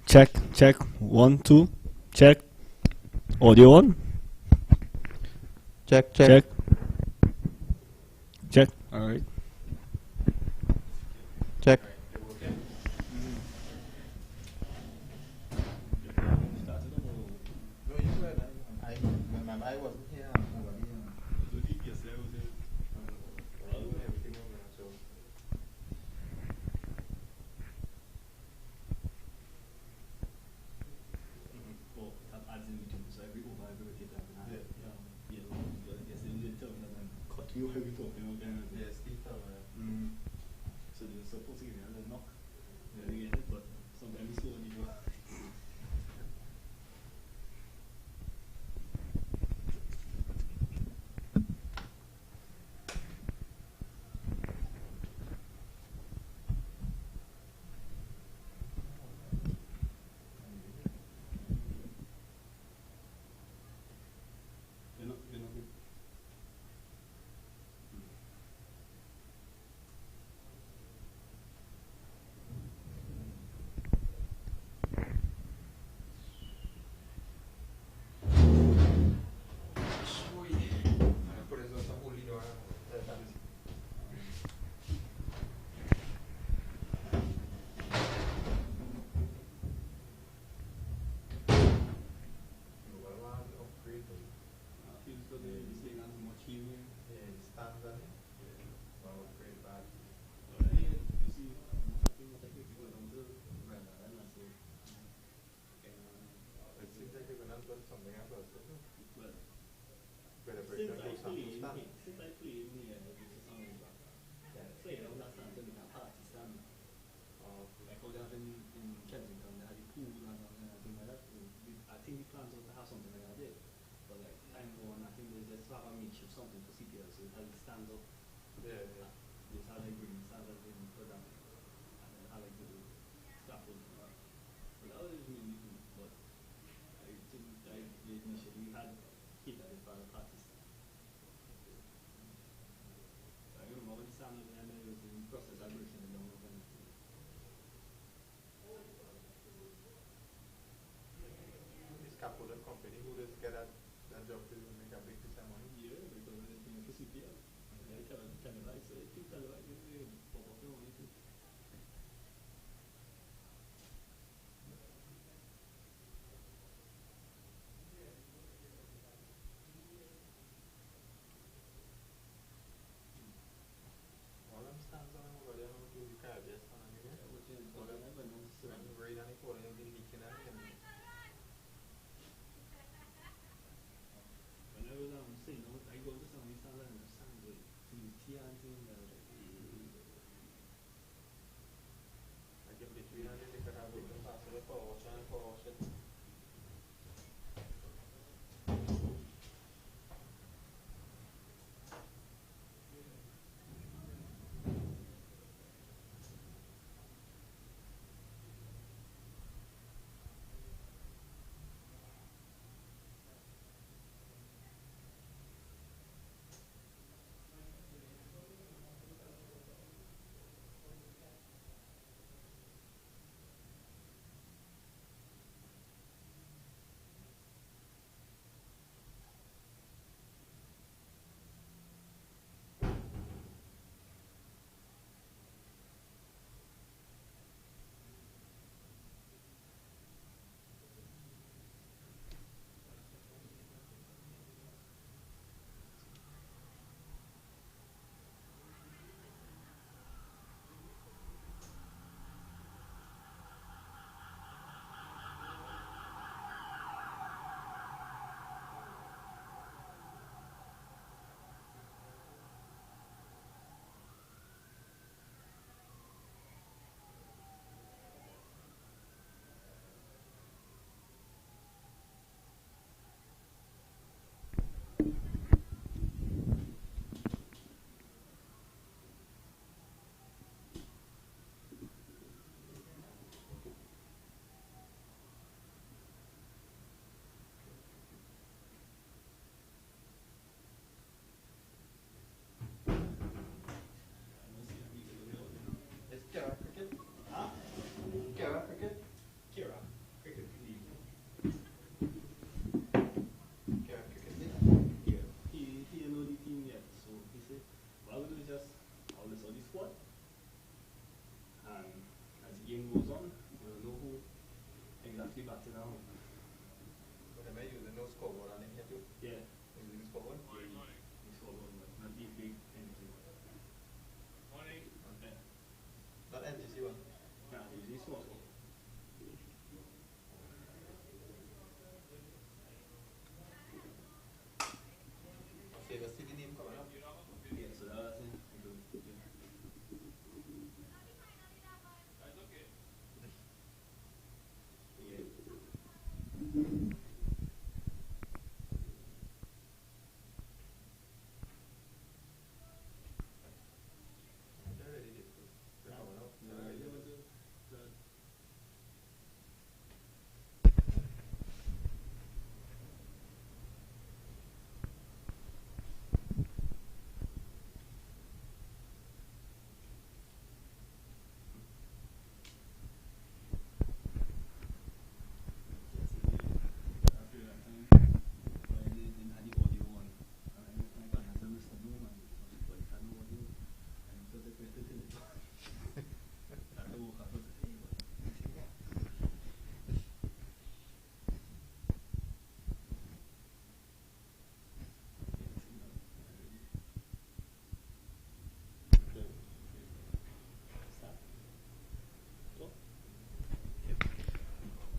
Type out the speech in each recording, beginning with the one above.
Check, check. 1, 2. Check. Audio on. Check, check. Check. Check. All right. Check.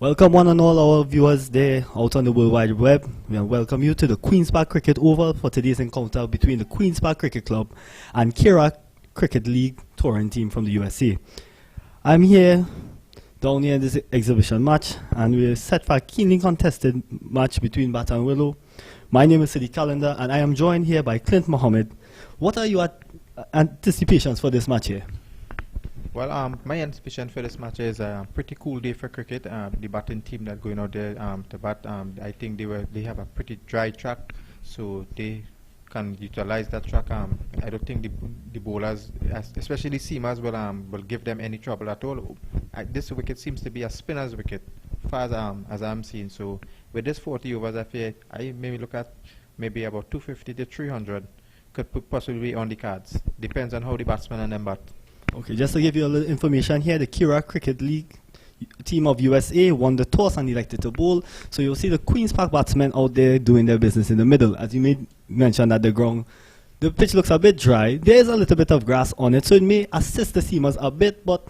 Welcome one and all our viewers there out on the World Wide Web. We welcome you to the Queen's Park Cricket Oval for today's encounter between the Queen's Park Cricket Club and QUCA Cricket League touring team from the USA. I'm here down here in this exhibition match, and we're set for a keenly contested match between Bat and Willow. My name is Sidi Calendar, and I am joined here by Clint Mohammed. What are your anticipations for this match here? Well, my anticipation for this match is a pretty cool day for cricket. The batting team that going out there to bat, I think they have a pretty dry track, so they can utilize that track. I don't think the bowlers, especially the seamers, will give them any trouble at all. This wicket seems to be a spinner's wicket, far as I'm seeing. So with this 40 overs, I maybe look at maybe about 250 to 300 could possibly be on the cards. Depends on how the batsmen and them bat. Okay, just to give you a little information here, the QUCA Cricket League team of USA won the toss and elected to bowl. So you'll see the Queen's Park batsmen out there doing their business in the middle. As you made mention at the ground, the pitch looks a bit dry. There is a little bit of grass on it, so it may assist the seamers a bit, but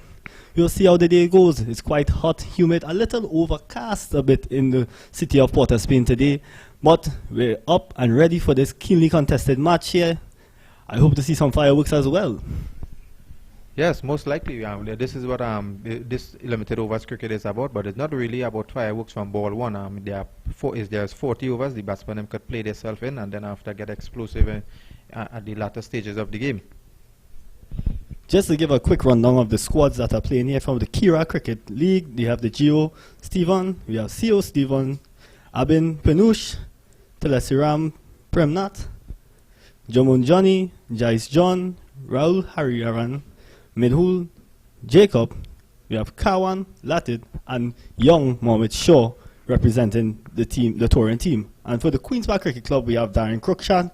you'll see how the day goes. It's quite hot, humid, a little overcast a bit in the city of Port of Spain today. But we're up and ready for this keenly contested match here. I hope to see some fireworks as well. Yes, most likely. This is what this limited overs cricket is about, but it's not really about fireworks from ball one. There's 40 overs. The batsmen could play themselves in, and then after get explosive at the latter stages of the game. Just to give a quick rundown of the squads that are playing here from the QUCA Cricket League, we have the Geo Stephen, we have CO Stephen, Abin Penush, Telesiram Premnat, Jomun Johnny, Jais John, Raul Hariharan, Midhul, Jacob, we have Kawan, Latid, and young Mohammed Shaw representing the touring team. And for the Queen's Park Cricket Club, we have Darren Cruikshank,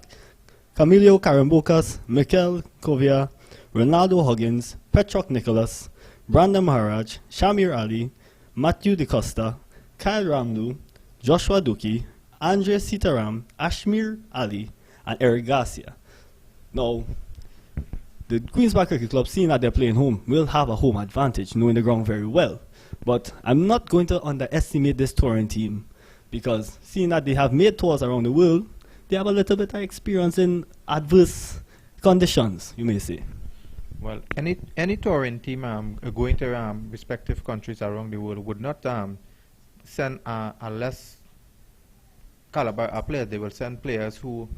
Camilio Karambokas, Mikel Kovia, Ronaldo Huggins, Petrok Nicholas, Brandon Maharaj, Shamir Ali, Matthew De Costa, Kyle Ramlu, Joshua Duki, Andre Sitaram, Ashmir Ali, and Eric Garcia. Now, the Queen's Park Cricket Club, seeing that they're playing home, will have a home advantage, knowing the ground very well. But I'm not going to underestimate this touring team, because seeing that they have made tours around the world, they have a little bit of experience in adverse conditions, you may say. Well, any touring team going to respective countries around the world would not send a less caliber players. They will send players who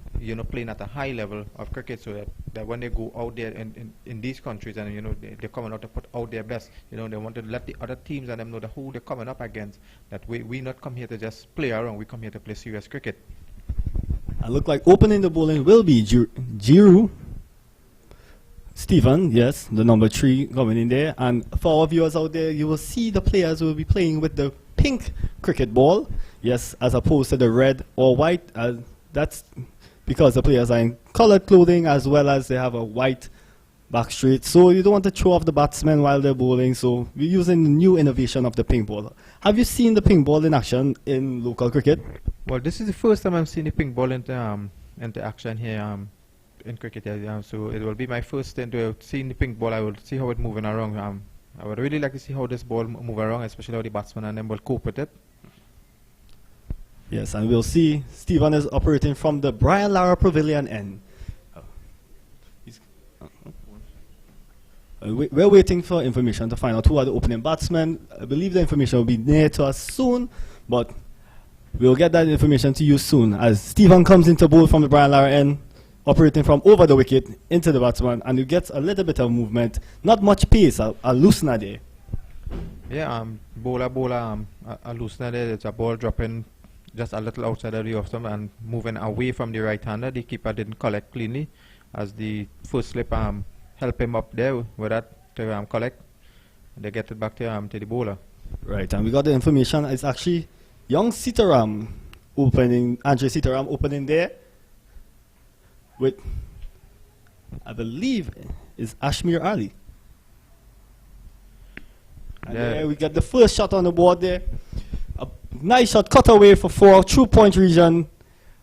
playing at a high level of cricket, so that when they go out there in these countries and they're coming out to put out their best, they want to let the other teams and them know who they're coming up against, that we not come here to just play around, we come here to play serious cricket. I look like opening the bowling will be Giroud Stephen, yes, the number 3 coming in there. And for our viewers out there, you will see the players will be playing with the pink cricket ball, yes, as opposed to the red or white. That's because the players are in colored clothing, as well as they have a white back straight. So you don't want to throw off the batsmen while they're bowling. So we're using the new innovation of the pink ball. Have you seen the pink ball in action in local cricket? Well, this is the first time I've seen the pink ball into action here in cricket. So it will be my first time to seeing the pink ball. I will see how it's moving around. I would really like to see how this ball move around, especially how the batsmen and them will cope with it. Yes, and we'll see Stephen is operating from the Brian Lara Pavilion end. We're waiting for information to find out who are the opening batsmen. I believe the information will be near to us soon, but we'll get that information to you soon as Stephen comes into bowl from the Brian Lara end, operating from over the wicket into the batsman, and you get a little bit of movement, not much pace, a loosener there. Yeah, bowler, a loosener there. It's a ball dropping just a little outside of the off stump and moving away from the right-hander. The keeper didn't collect cleanly as the first slip help him up there with that to collect. They get it back to the bowler. Right, and we got the information. It's actually young Sitaram opening, Andre Sitaram opening there with, I believe, is Ashmir Ali. And yeah, there we get the first shot on the board there. A nice shot cut away for 4 through point region,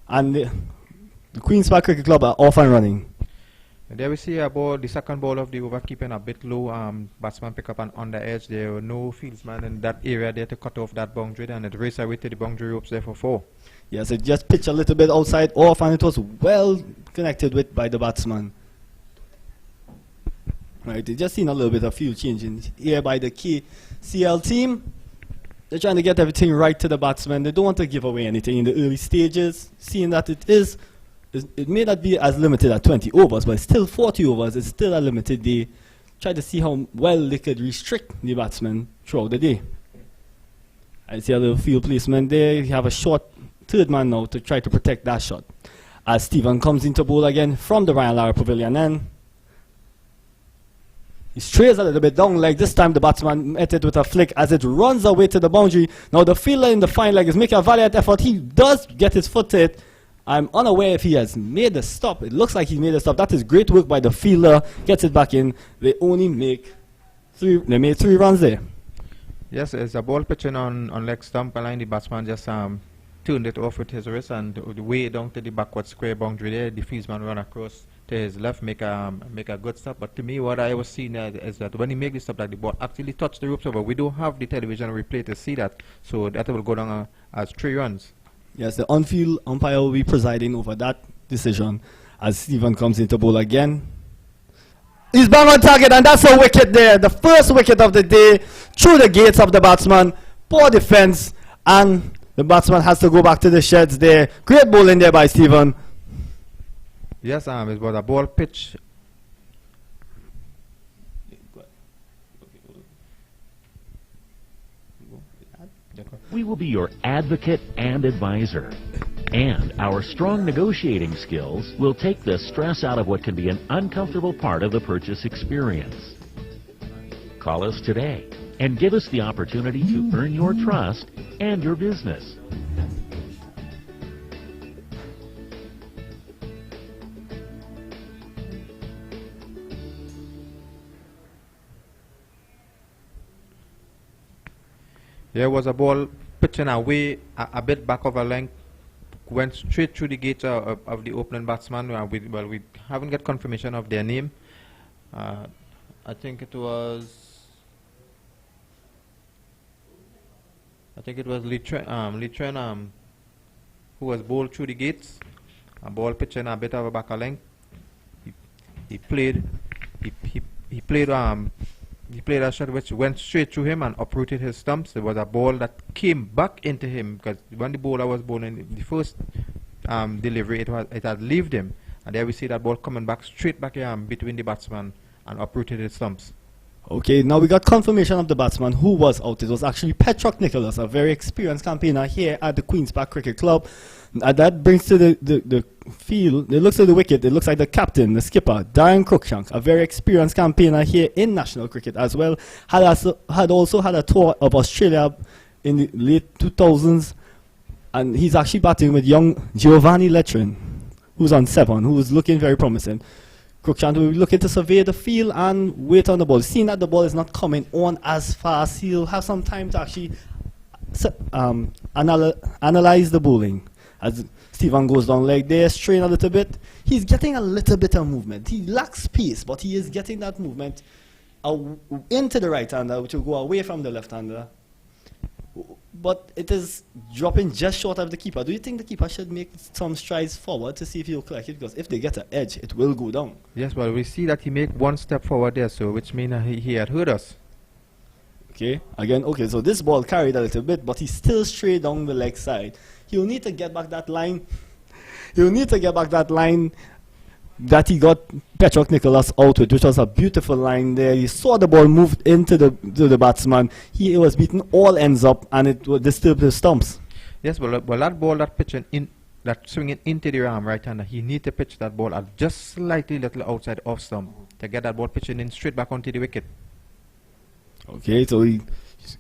and the Queen's Park Cricket Club are off and running. And there we see about the second ball of the over, keeping a bit low. Batsman pick up and on the edge. There were no fieldsman in that area there to cut off that boundary, and it raced away to the boundary ropes there for 4. Yes, it just pitched a little bit outside off, and it was well connected with by the batsman. Right, they just seen a little bit of field changing here by the KCL team. They're trying to get everything right to the batsman. They don't want to give away anything in the early stages, seeing that it may not be as limited at 20 overs, but it's still 40 overs. It's still a limited day. Try to see how well they could restrict the batsman throughout the day. I see a little field placement there. You have a short third man now to try to protect that shot. As Stephen comes into bowl again from the Brian Lara Pavilion end. He strays a little bit down leg. This time the batsman met it with a flick as it runs away to the boundary. Now the fielder in the fine leg is making a valiant effort. He does get his foot to it. I'm unaware if he has made the stop. It looks like he made the stop. That is great work by the fielder. Gets it back in. They only make they made 3 runs there. Yes, it's a ball pitching on leg stump line. The batsman just turned it off with his wrist, and the way down to the backward square boundary there, the fieldsman run across to his left, make a good stop. But to me, what I was seeing is that when he make the stop, that the ball actually touched the ropes over. We don't have the television replay to see that, so that will go down as 3 runs. Yes, the on-field umpire will be presiding over that decision as Stephen comes into bowl again. He's bang on target, and that's a wicket there. The first wicket of the day through the gates of the batsman. Poor defense, and the batsman has to go back to the sheds there. Great bowling there by Stephen. Yes, it was a ball pitch. We will be your advocate and advisor. And our strong negotiating skills will take the stress out of what can be an uncomfortable part of the purchase experience. Call us today and give us the opportunity to earn your trust and your business. There was a ball pitching away a bit back of a length, went straight through the gate of the opening batsman. We haven't got confirmation of their name. I think it was Lee Tren, who was bowled through the gates. A ball pitching a bit of a back a length. He played a shot which went straight through him and uprooted his stumps. There was a ball that came back into him because when the bowler was bowling the first delivery, it had left him, and there we see that ball coming back straight back between the batsman and uprooted his stumps. Okay, now we got confirmation of the batsman who was out. It was actually Petrock Nicholas, a very experienced campaigner here at the Queen's Park Cricket Club. That brings to the field, it looks at the wicket, it looks like the captain, the skipper, Darren Cruikshank, a very experienced campaigner here in national cricket as well. Had also had a tour of Australia in the late 2000s, and he's actually batting with young Giovanni Letrin, who's on 7, who is looking very promising. Cruikshank will be looking to survey the field and wait on the ball. Seeing that the ball is not coming on as fast, he'll have some time to actually analyze the bowling. As Stephen goes down leg there, strain a little bit. He's getting a little bit of movement. He lacks pace, but he is getting that movement into the right-hander, which will go away from the left-hander. but it is dropping just short of the keeper. Do you think the keeper should make some strides forward to see if he'll collect it? Because if they get an edge, it will go down. Yes, well, we see that he made one step forward there, so which means he had heard us. Okay, again, okay, so this ball carried a little bit, but he's still straight down the leg side. He'll need to get back that line. He'll need to get back that line that he got Petrock Nicholas out with, which was a beautiful line there. He saw the ball moved into the batsman. He was beaten all ends up, and it would disturb the stumps. Yes, well, that ball that pitching in, that swinging into the arm right hander, he need to pitch that ball at just slightly little outside off stump to get that ball pitching in straight back onto the wicket. Okay, so he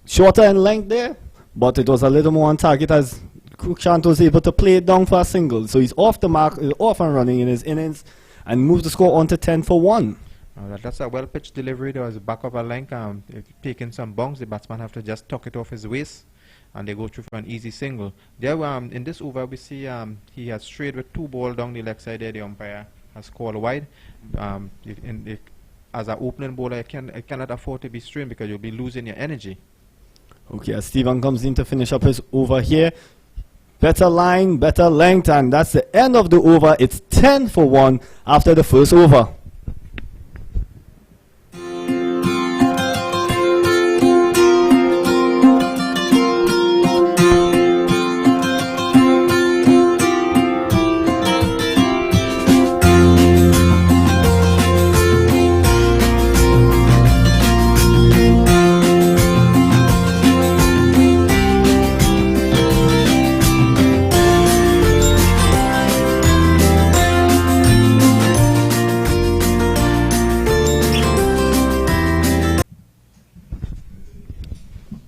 shorter in length there, but it was a little more on target as Cruikshank was able to play it down for a single. So he's off the mark, off and running in his innings, and moved the score on to 10 for 1. That's a well pitched delivery. There was a back of a length, taking some bounce. The batsman have to just tuck it off his waist, and they go through for an easy single. There, in this over, we see he has strayed with 2 balls down the leg side there. The umpire has called wide. As an opening bowler, I cannot afford to be strained because you'll be losing your energy. Okay, as Stephen comes in to finish up his over here. Better line, better length, and that's the end of the over. It's 10 for 1 after the first over.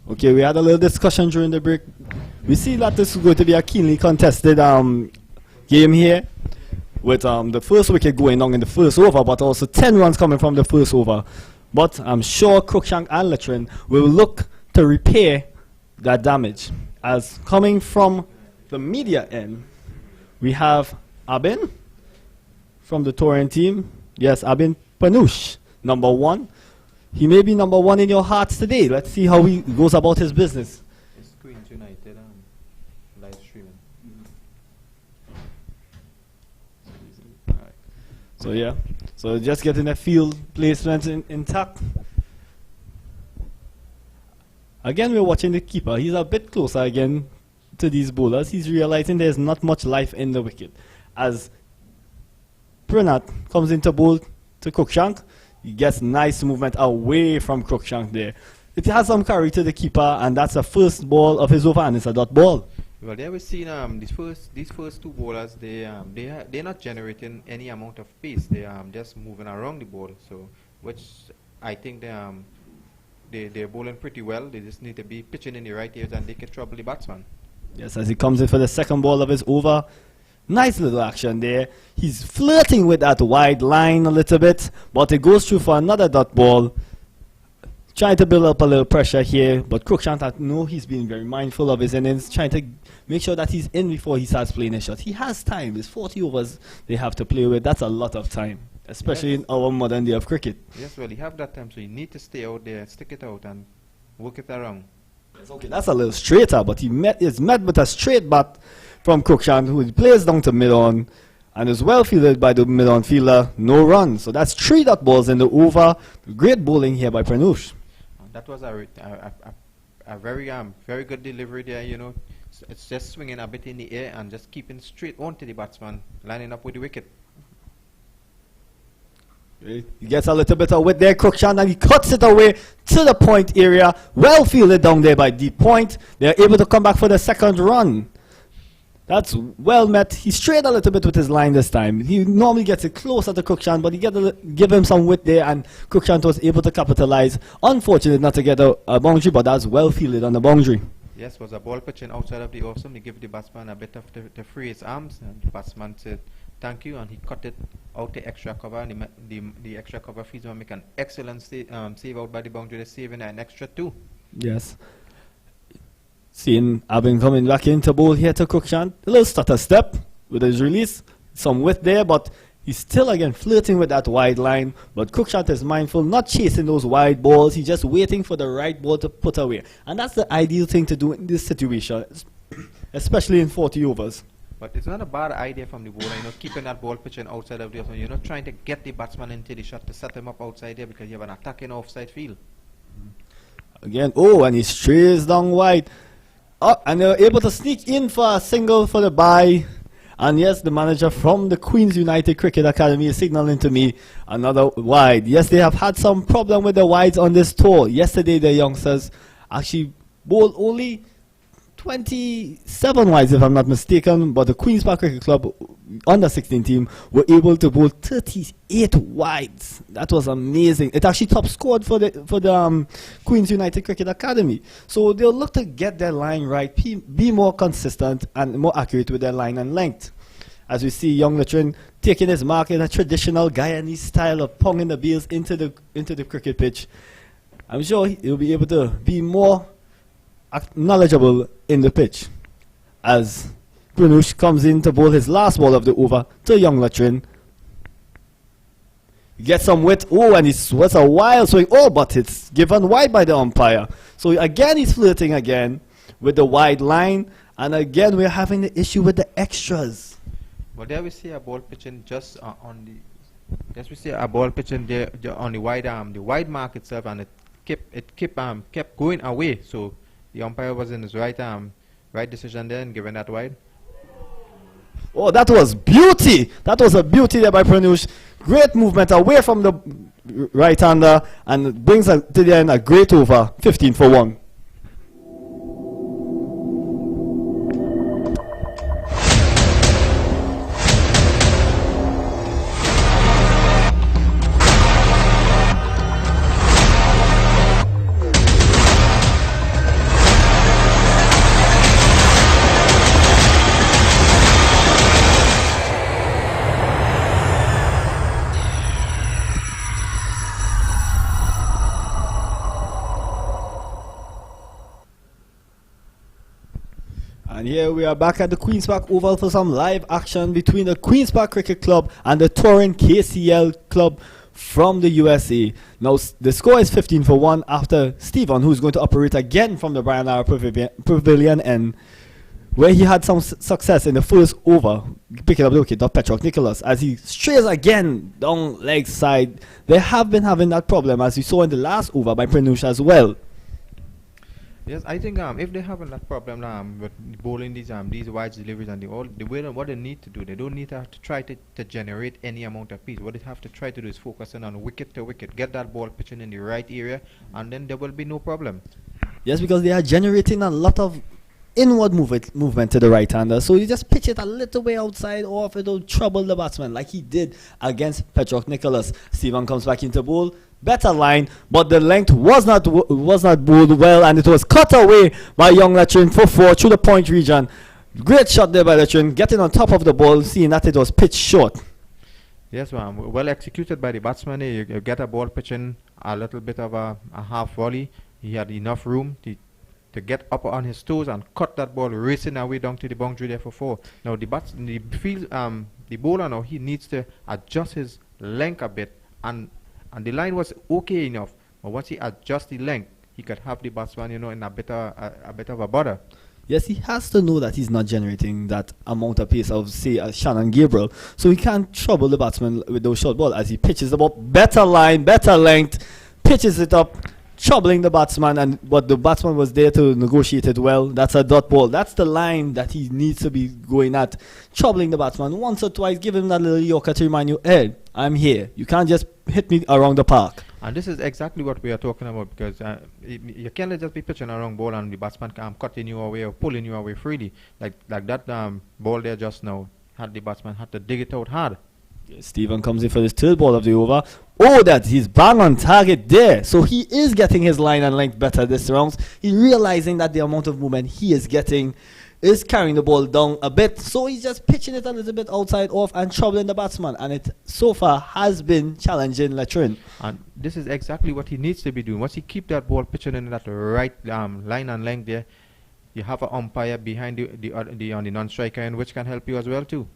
Okay, we had a little discussion during the break. We see that this is going to be a keenly contested game here, with the first wicket going down in the first over, but also 10 runs coming from the first over. But I'm sure Cruikshank and Letrin will look to repair that damage. As coming from the media end, we have Abin from the Torrent team. Yes, Abin Panush, number 1. He may be number 1 in your hearts today. Let's see how he goes about his business. It's Queens United live streaming. So yeah, so just getting the field placement intact. Again, we're watching the keeper. He's a bit closer again to these bowlers. He's realizing there's not much life in the wicket. As Pranat comes into bowl to Cruikshank, he gets nice movement away from Cruikshank there. It has some carry to the keeper, and that's the first ball of his over, and it's a dot ball. Well, there we see these first 2 bowlers. They're not generating any amount of pace. They just moving around the ball. So, which I think they're bowling pretty well. They just need to be pitching in the right areas, and they can trouble the batsman. Yes, as he comes in for the second ball of his over. Nice little action there. He's flirting with that wide line a little bit, but it goes through for another dot ball. Trying to build up a little pressure here, but Cruikshank, no, he's being very mindful of his innings, trying to make sure that he's in before he starts playing his shot. He has time. It's 40 overs they have to play with. That's a lot of time, especially in our modern day of cricket. Yes, well, you have that time, so you need to stay out there, stick it out, and work it around. Yes, okay, that's a little straighter, but is met with a straight bat from Cruikshank, who plays down to mid-on and is well fielded by the mid-on fielder. No run. So that's 3 dot balls in the over. Great bowling here by Pranush. That was a very good delivery there. You know, it's just swinging a bit in the air and just keeping straight onto the batsman, lining up with the wicket. He gets a little bit of width there, Cruikshank, and he cuts it away to the point area. Well fielded down there by Deep Point. They're able to come back for the second run. That's well met. He strayed a little bit with his line this time. He normally gets it closer to Cruikshank, but he give him some width there, and Cruikshank was able to capitalize. Unfortunate not to get a boundary, but that's well fielded on the boundary. Yes, was a ball pitching outside of the off stump. He gave the batsman a bit of the free his arms, and the batsman said thank you, and he cut it out the extra cover, and the extra cover feeds will make an excellent save out by the boundary. They're saving an extra 2. Yes. Seeing Abin coming back into bowl here to Cruikshank. A little stutter step with his release. Some width there, but He's still again flirting with that wide line, but Cruikshank is mindful, not chasing those wide balls. He's just waiting for the right ball to put away. And that's the ideal thing to do in this situation, especially in 40 overs. But it's not a bad idea from the bowler, keeping that ball pitching outside of the offside. You're not trying to get the batsman into the shot to set him up outside there because you have an attacking offside field. Again, and he strays down wide. And they're able to sneak in for a single for the bye. And yes, the manager from the Queen's United Cricket Academy is signaling to me another wide. Yes, they have had some problem with the wides on this tour. Yesterday, the youngsters actually bowled only 27 wides, if I'm not mistaken, but the Queen's Park Cricket Club under 16 team were able to bowl 38 wides. That was amazing. It actually top scored for the Queen's United Cricket Academy. So they'll look to get their line right, be more consistent and more accurate with their line and length. As we see young Latrin taking his mark in a traditional Guyanese style of ponging the beels into the cricket pitch. I'm sure he'll be able to be more knowledgeable in the pitch as Pranush comes in to bowl his last ball of the over to young Latrin. Gets some width, and he sweats a wild swing, but it's given wide by the umpire. So again he's flirting again with the wide line, and again we're having the issue with the extras. Well, there we see a ball pitching just on the. Yes, we see a ball pitching there on the wide mark itself, and it kept going away. So the umpire was in his right decision there and giving that wide. Oh, that was beauty! That was a beauty there by Pranush. Great movement away from the right-hander and brings to the end a great over, 15 for 1. And here we are back at the Queen's Park Oval for some live action between the Queen's Park Cricket Club and the touring KCL club from the USA. Now the score is 15 for 1 after Stephen, who's going to operate again from the Brian Lara Pavilion end, where he had some success in the first over, picking up the wicket of Petrock Nicholas as he strays again down leg side. They have been having that problem, as we saw in the last over by Pranush as well. Yes, I think if they have that problem with bowling these wide deliveries and what they need to do, they don't need to have to try to generate any amount of pace. What they have to try to do is focusing on wicket to wicket, get that ball pitching in the right area, and then there will be no problem. Yes, because they are generating a lot of inward movement to the right-hander, so you just pitch it a little way outside off, it'll trouble the batsman like he did against Petrock Nicholas. Stephen comes back into bowl. Better line, but the length was not bowled well, and it was cut away by young Latrin for 4 through the point region. Great shot there by Latrin, getting on top of the ball, seeing that it was pitched short. Yes, well executed by the batsman. You get a ball pitching a little bit of a half volley. He had enough room to get up on his toes and cut that ball racing away down to the boundary there for 4. Now the bowler now he needs to adjust his length a bit, and the line was okay enough, but once he adjusts the length, he could have the batsman, in a bit of a bother. Yes, he has to know that he's not generating that amount of pace of, say, Shannon Gabriel, so he can't trouble the batsman with those short balls as he pitches the ball. Better line, better length, pitches it up, troubling the batsman, but the batsman was there to negotiate it well. That's a dot ball. That's the line that he needs to be going at, troubling the batsman once or twice, give him that little yorker to remind you, hey, I'm here. You can't just hit me around the park. And this is exactly what we are talking about, because you can't just be pitching a wrong ball and the batsman cutting you away or pulling you away freely. Like that ball there just now, the batsman had to dig it out hard. Stephen comes in for his third ball of the over. That he's bang on target there. So he is getting his line and length better this round. He's realizing that the amount of movement he is getting is carrying the ball down a bit. So he's just pitching it a little bit outside off and troubling the batsman. And it so far has been challenging Latrin. And this is exactly what he needs to be doing. Once he keep that ball pitching in that right line and length there, you have an umpire behind on the non-striker end, which can help you as well too.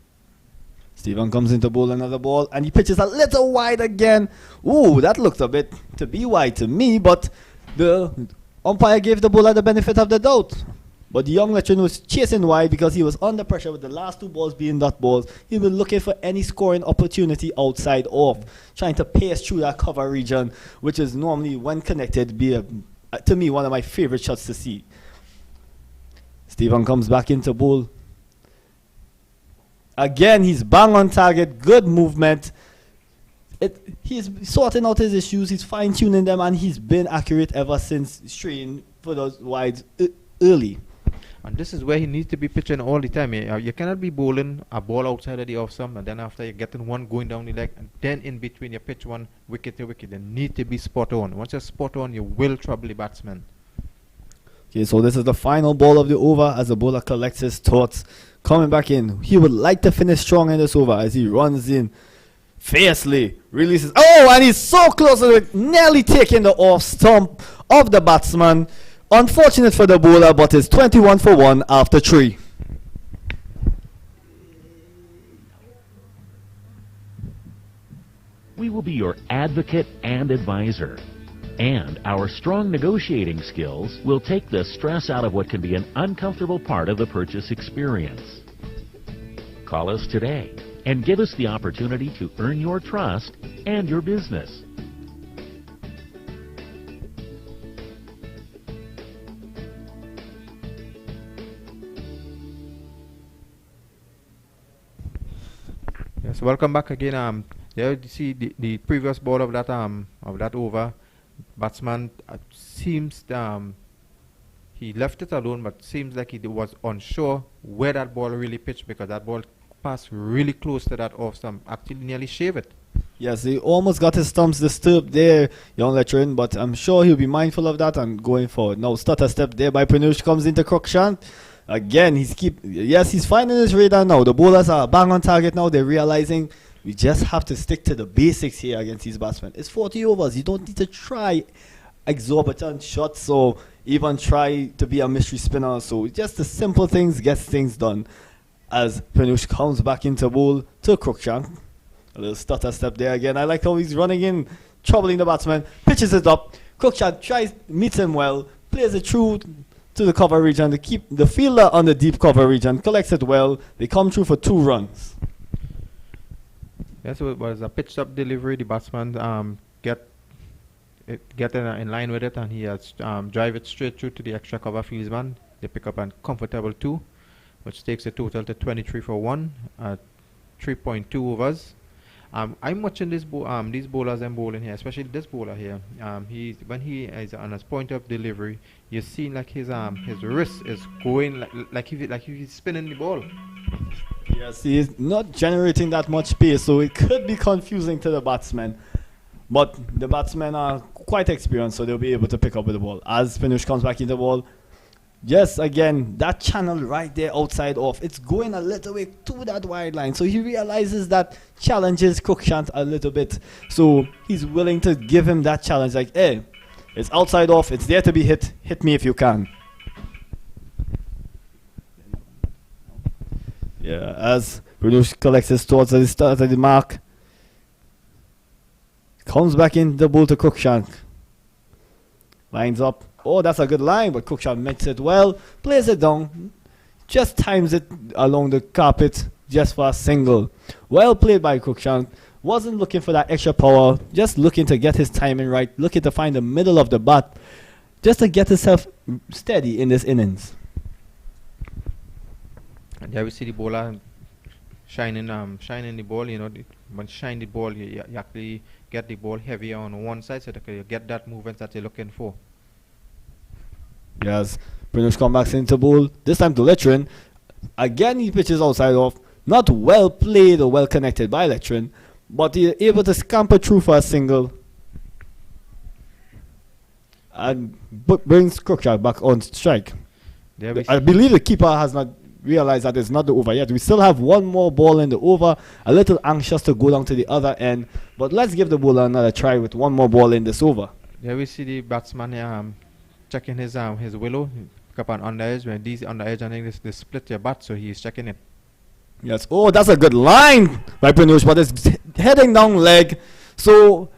Stephen comes into bowl another ball, and he pitches a little wide again. Ooh, that looked a bit to be wide to me, but the umpire gave the bowler the benefit of the doubt. But the young veteran was chasing wide because he was under pressure with the last 2 balls being dot balls. He was looking for any scoring opportunity outside off, trying to pace through that cover region, which is normally, when connected, to me, one of my favorite shots to see. Stephen comes back into bowl. Again, he's bang on target, good movement. He's sorting out his issues, he's fine-tuning them, and he's been accurate ever since straying for those wides early. And this is where he needs to be pitching all the time. You cannot be bowling a ball outside of the off stump, and then after you're getting one going down the leg, and then in between you pitch one wicket to wicket. You need to be spot on. Once you're spot on, you will trouble the batsman. Okay, so this is the final ball of the over as the bowler collects his thoughts. Coming back in, he would like to finish strong in this over as he runs in fiercely, releases. Oh, and he's so close to it, nearly taking the off stump of the batsman. Unfortunate for the bowler, but it's 21 for 1 after 3. We will be your advocate and advisor. And our strong negotiating skills will take the stress out of what can be an uncomfortable part of the purchase experience. Call us today and give us the opportunity to earn your trust and your business. Yes, welcome back again. There you see the previous ball of that over. Batsman seems he left it alone, but seems like he was unsure where that ball really pitched, because that ball passed really close to that off stump, actually nearly shaved it. Yes, he almost got his stumps disturbed there, young veteran, but I'm sure he'll be mindful of that and going forward. Now, stutter step there by Pranush comes into Cruikshank. Again, he's finding his radar now. The bowlers are bang on target now. They're realizing we just have to stick to the basics here against these batsmen. It's 40 overs. You don't need to try exorbitant shots or even try to be a mystery spinner. So just the simple things gets things done. As Pranush comes back into bowl to Cruikshank. A little stutter step there again. I like how he's running in, troubling the batsman, pitches it up. Cruikshank meets him well, plays it through to the cover region to keep the fielder on the deep cover region, collects it well. They come through for 2 runs. Yeah, so it was a pitched up delivery. The batsman get in line with it, and he has drive it straight through to the extra cover fieldsman. They pick up a comfortable 2, which takes the total to 23 for 1 at 3.2 overs. I'm watching these bowlers and bowling here, especially this bowler here. When he is on his point of delivery, you see like his wrist is going like he's spinning the ball. Yes, he is not generating that much pace, so it could be confusing to the batsmen. But the batsmen are quite experienced, so they'll be able to pick up with the ball. As Pranush comes back in the ball, yes, again, that channel right there outside off, it's going a little way to that wide line. So he realizes that challenges Cruikshank a little bit. So he's willing to give him that challenge, like, hey, it's outside off, it's there to be hit. Hit me if you can. Yeah, as Pranush collects his thoughts at the start of the mark, comes back in the ball to Cruikshank. Lines up. Oh, that's a good line, but Cruikshank makes it well, plays it down, just times it along the carpet just for a single. Well played by Cruikshank. Wasn't looking for that extra power, just looking to get his timing right, looking to find the middle of the bat, just to get himself steady in this innings. And there we see the bowler shining the ball. When you shine the ball, you actually get the ball heavier on one side, so that you get that movement that you're looking for. Yes, Pranush comes back into bowl, this time to Letrin. Again, he pitches outside off. Not well played or well connected by Letrin, but he's able to scamper through for a single. And brings Cruikshank back on strike. I believe the keeper has not realized that it's not the over yet. We still have one more ball in the over. A little anxious to go down to the other end. But let's give the bowler another try with one more ball in this over. There we see the batsman checking his willow. Pick up an under edge. When these under edge, I think they split your bat, so he's checking it. Yes. Oh, that's a good line by Pranush, but it's heading down leg. So,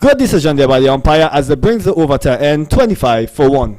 good decision there by the umpire as it brings it over to end 25 for 1.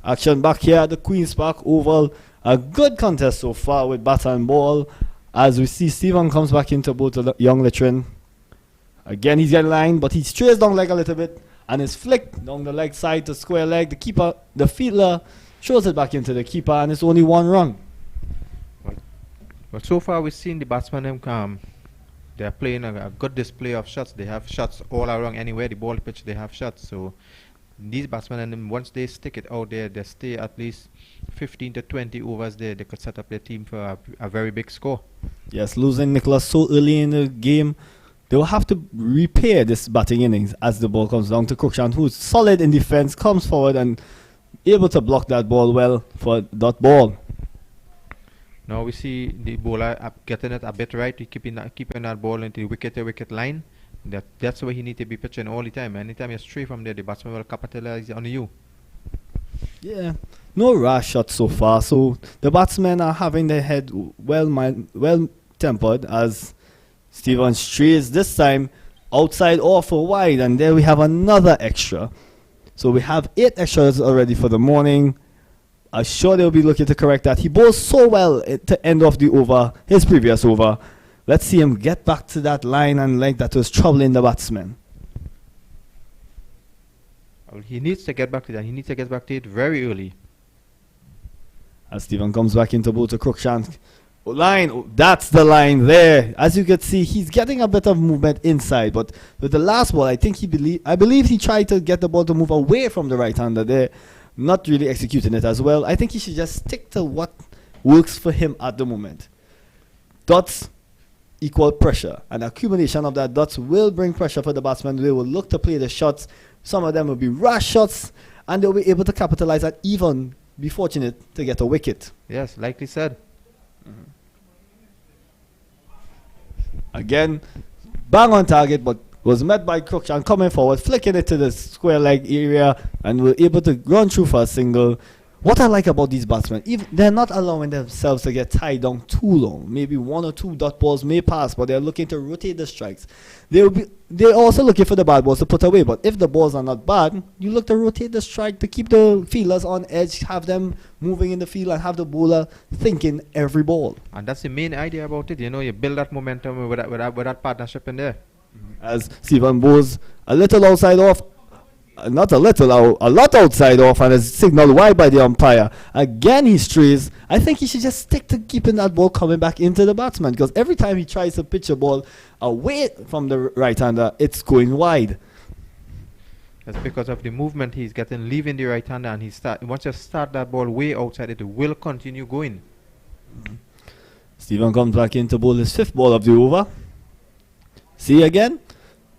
Action back here at the Queen's Park Oval. A good contest so far with bat and ball. As we see Stephen comes back into both the young Litrin. Again, he's getting line, but he strays down leg a little bit and is flicked down the leg side to square leg. The keeper, the fielder, shows it back into the keeper, and it's only 1 run. Well, so far we've seen the batsmen they're playing a good display of shots. They have shots all around anywhere the ball pitch. They have shots. So these batsmen, and then once they stick it out there, they stay at least 15 to 20 overs there. They could set up their team for a very big score. Yes, losing Nicholas so early in the game, they will have to repair this batting innings as the ball comes down to Cruikshank, who's solid in defense, comes forward and able to block that ball well for that ball. Now we see the bowler getting it a bit right, keeping that ball into the wicket to wicket line. That's where he needs to be pitching all the time. Anytime you stray from there, the batsman will capitalize on you. Yeah, no rash shots so far. So the batsmen are having their head well tempered as Stephen strays this time outside or for wide, and there we have another extra. So we have 8 extras already for the morning. I'm sure they'll be looking to correct that. He bowls so well to end off the over, his previous over. Let's see him get back to that line and leg that was troubling the batsman. Well, he needs to get back to that. He needs to get back to it very early. As Stephen comes back into both to Cruikshank. Line, that's the line there. As you can see, he's getting a bit of movement inside, but with the last ball, I believe he tried to get the ball to move away from the right-hander there. Not really executing it as well. I think he should just stick to what works for him at the moment. Dots equal pressure, and accumulation of that dots will bring pressure for the batsmen. They will look to play the shots. Some of them will be rash shots, and they'll be able to capitalize and even be fortunate to get a wicket. Yes, like he said. Again, bang on target, but was met by Cruikshank coming forward, flicking it to the square leg area, and were able to run through for a single. What I like about these batsmen, they're not allowing themselves to get tied down too long. Maybe 1 or 2 dot balls may pass, but they're looking to rotate the strikes. They're also looking for the bad balls to put away, but if the balls are not bad, you look to rotate the strike to keep the fielders on edge, have them moving in the field, and have the bowler thinking every ball. And that's the main idea about it. You know, you build that momentum with that partnership in there. As Stephen bowls a little outside off, not a little, a lot outside off, and is signaled wide by the umpire. Again, he strays. I think he should just stick to keeping that ball coming back into the batsman, because every time he tries to pitch a ball away from the right-hander, it's going wide. That's because of the movement he's getting, leaving the right-hander, and once you start that ball way outside, it will continue going. Stephen comes back in to bowl his 5th ball of the over. See again?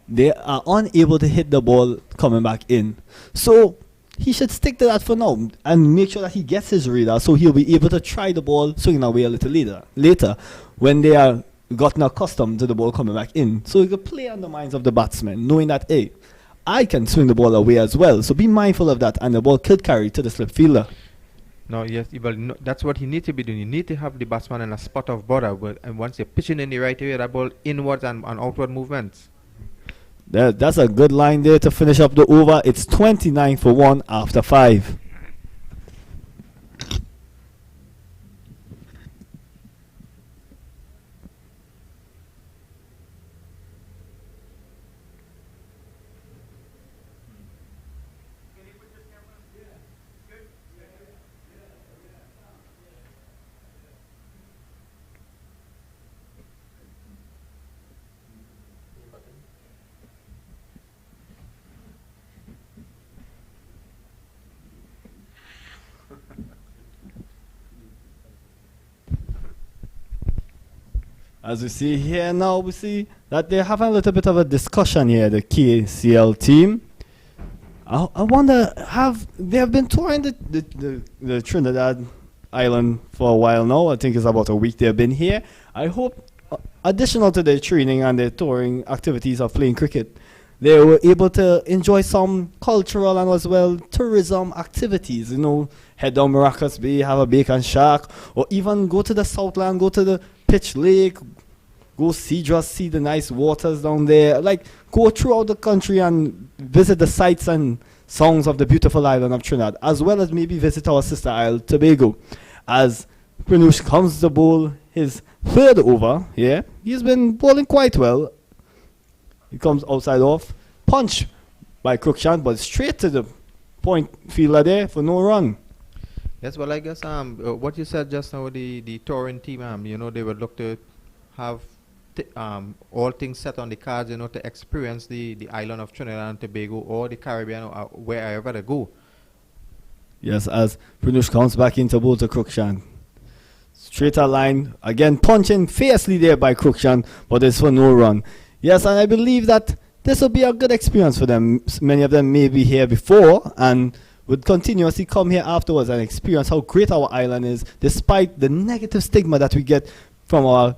They are unable to hit the ball coming back in. So he should stick to that for now and make sure that he gets his radar so he'll be able to try the ball swinging away a little later when they are gotten accustomed to the ball coming back in. So he could play on the minds of the batsmen, knowing that, hey, I can swing the ball away as well. So be mindful of that, and the ball could carry to the slip fielder. No, yes, that's what he needs to be doing. You need to have the batsman in a spot of bother, and once you're pitching in the right area, that ball inwards and outward movements. That's a good line there to finish up the over. It's 29 for 1 after 5. As we see here now, we see that they're having a little bit of a discussion here, the KCL team. I wonder, they have been touring the Trinidad island for a while now. I think it's about a week they've been here. I hope, additional to their training and their touring activities of playing cricket, they were able to enjoy some cultural and as well tourism activities. You know, head down Maracas Bay, have a bacon shack, or even go to the Southland, go to the Pitch Lake, go see the nice waters down there. Like, go throughout the country and visit the sights and sounds of the beautiful island of Trinidad, as well as maybe visit our sister isle, Tobago. As Pranush comes to bowl his third over here, he's been bowling quite well. He comes outside off, punch by Cruikshank, but straight to the point fielder there for no run. Yes, well, I guess what you said just now, the touring team, you know, they would look to have all things set on the cards, you know, to experience the island of Trinidad and Tobago or the Caribbean or wherever they go. Yes, as Pranush comes back into bowl to Cruikshank. Straighter line, again punching fiercely there by Cruikshank, but it's for no run. Yes, and I believe that this will be a good experience for them. Many of them may be here before and would continuously come here afterwards and experience how great our island is, despite the negative stigma that we get from our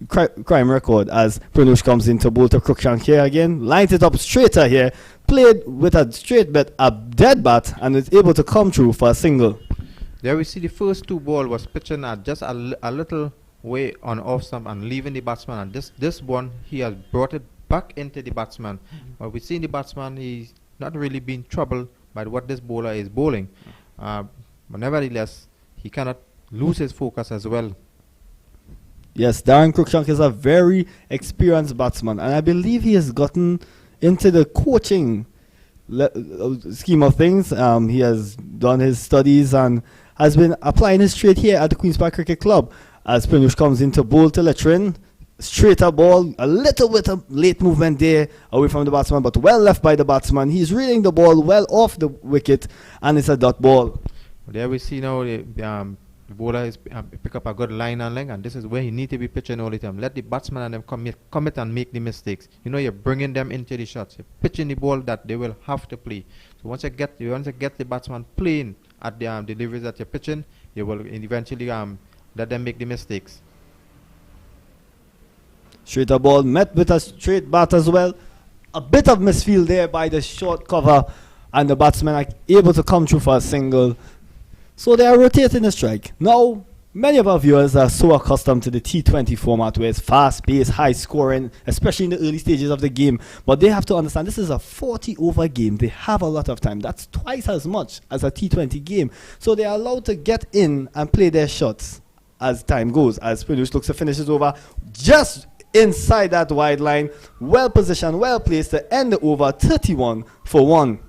crime record. As Pranush comes into bowl to Cruikshank here again, lines it up straighter here, played with a straight bat, a dead bat, and is able to come through for a single. There we see the first two ball was pitching at just a little way on off stump and leaving the batsman, and this one he has brought it back into the batsman. But we see the batsman, he's not really been troubled by what this bowler is bowling, but nevertheless he cannot lose his focus as well. Yes, Darren Cruikshank is a very experienced batsman, and I believe he has gotten into the coaching scheme of things. He has done his studies and has been applying his trade here at the Queen's Park Cricket Club. As Pranush comes into bowl to Letrin, straighter ball, a little bit of late movement there away from the batsman, but well left by the batsman. He's reading the ball well off the wicket, and it's a dot ball. There we see now the bowler is pick up a good line and length, and this is where he need to be pitching all the time. Let the batsman and them commit and make the mistakes. You know, you're bringing them into the shots. You're pitching the ball that they will have to play. So once you get the batsman playing at the deliveries that you're pitching, you will eventually let them make the mistakes. Straighter ball met with a straight bat as well. A bit of misfield there by the short cover, and the batsmen are able to come through for a single. So they are rotating the strike. Now, many of our viewers are so accustomed to the T20 format where it's fast-paced, high-scoring, especially in the early stages of the game. But they have to understand this is a 40-over game. They have a lot of time. That's twice as much as a T20 game. So they are allowed to get in and play their shots as time goes. As Pranush looks to finish his over just inside that wide line. Well positioned, well placed to end the over 31 for 1.